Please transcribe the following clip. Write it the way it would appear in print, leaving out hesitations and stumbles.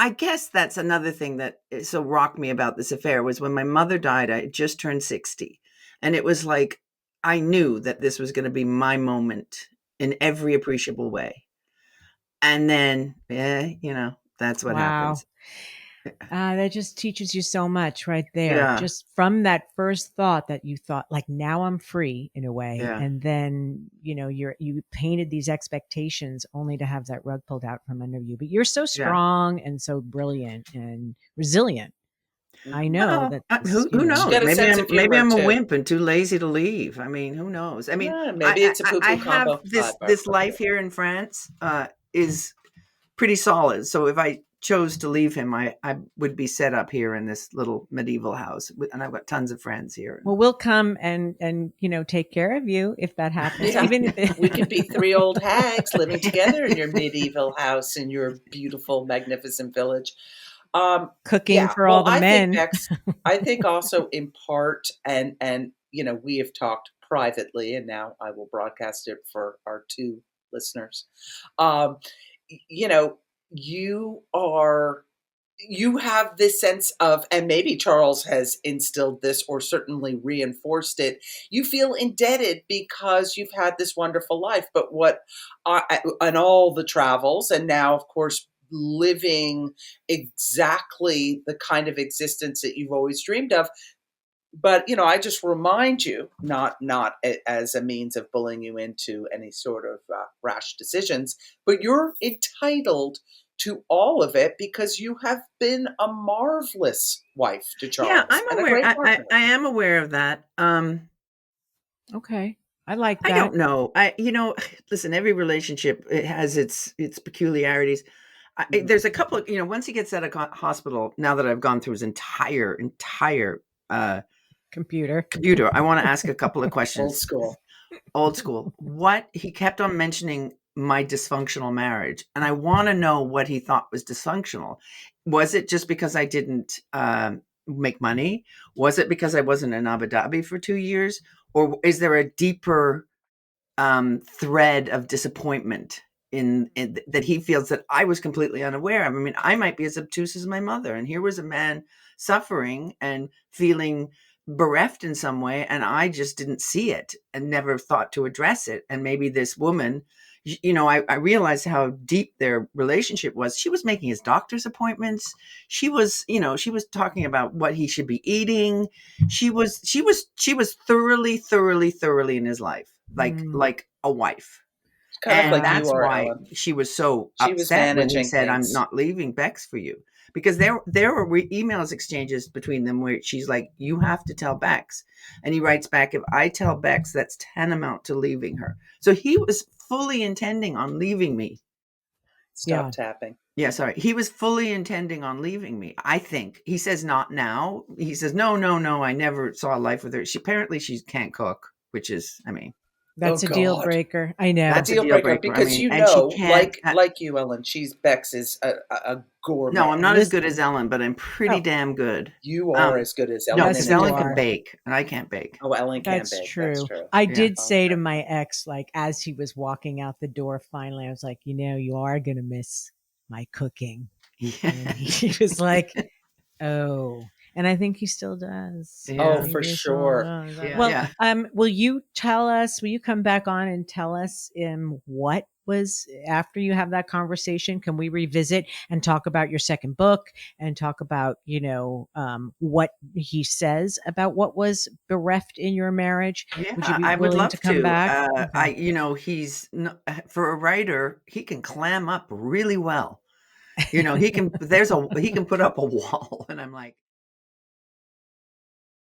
I guess that's another thing that so rocked me about this affair was when my mother died, I had just turned 60. And it was like, I knew that this was going to be my moment in every appreciable way. And then, that's what Wow. happens. That just teaches you so much right there. Yeah. Just from that first thought that you thought, like, now I'm free in a way. Yeah. And then, you painted these expectations only to have that rug pulled out from under you. But you're so Yeah. strong and so brilliant and resilient. I know Well, that this, who She knows? got a sense of Maybe humor I'm a too. wimp and too lazy to leave. I mean, who knows? I mean, Maybe it's a I poo-poo have combo this vibe or life something. here in France is pretty solid. So if I chose to leave him, I would be set up here in this little medieval house, and I've got tons of friends here. well, we'll come and take care of you if that happens. Yeah. Even if We could be three old hags living together in your medieval house in your beautiful, magnificent village. cooking Yeah. for all Well, the I think men. Bex, I think also in part, and we have talked privately, and now I will broadcast it for our two listeners. Um, you know, you are you have this sense of, and maybe Charles has instilled this or certainly reinforced it. You feel indebted because you've had this wonderful life, but and all the travels, and now, of course, living exactly the kind of existence that you've always dreamed of. But I just remind you, as a means of bullying you into any sort of rash decisions, but you're entitled to all of it because you have been a marvelous wife to Yeah, Charles I'm and a aware. great partner. I am aware of that. Okay. I like I that. don't know. Listen, every relationship it has its peculiarities. Mhm. There's a couple of, once he gets out of hospital, now that I've gone through his entire Computer. computer, I want to ask a couple of Old questions. school. Old school. What he kept on mentioning my dysfunctional marriage, and I want to know what he thought was dysfunctional. Was it just because I didn't make money? Was it because I wasn't in Abu Dhabi for 2 years? Or is there a deeper thread of disappointment in that he feels that I was completely unaware of? I mean, I might be as obtuse as my mother, and here was a man suffering and feeling bereft in some way, and I just didn't see it and never thought to address it. And maybe this woman, I realized how deep their relationship was. She was making his doctor's appointments. She was talking about what he should be eating. She was thoroughly, thoroughly, thoroughly in his life, Mm, like a wife. It's kind of And like you that's wow. are, why Ellen. she was so She was upset when he managing said, "I'm things. not leaving Bex for you." Because there were emails exchanges between them where she's like, "You have to tell Bex," and he writes back, "If I tell Bex, that's tantamount to leaving her." So he was fully intending on leaving me. Yeah. Stop tapping. Yeah, sorry. He was fully intending on leaving me. I think he says not now. He says no, no, no. I never saw life with her. She can't cook, which is, I mean, Oh That's a deal God. breaker. I A that's know. a deal deal breaker breaker. I because mean, and she can't. like you, Ellen, she's Bex is a No, I'm gourmet. not as Listen. good as Ellen, but I'm pretty Oh, damn good. You are Um, as good as no, Ellen yes, in because a you Ellen can are. different way. bake and I can't bake. Oh, Ellen can That's bake. That's true. true. I Yeah. did say to my ex, like, as he was walking out the door, finally, I was like, you are going to miss my cooking. And Yeah. he was like, oh, and I think he still does. I Oh, Yeah. think for he still sure. does. Yeah. Well, Yeah. will you come back on and tell us what was after you have that conversation? Can we revisit and talk about your second book and talk about, what he says about what was bereft in your marriage? Would you Yeah, be I would willing to love come to. back? Okay. For a writer, he can clam up really well. He can put up a wall, and I'm like,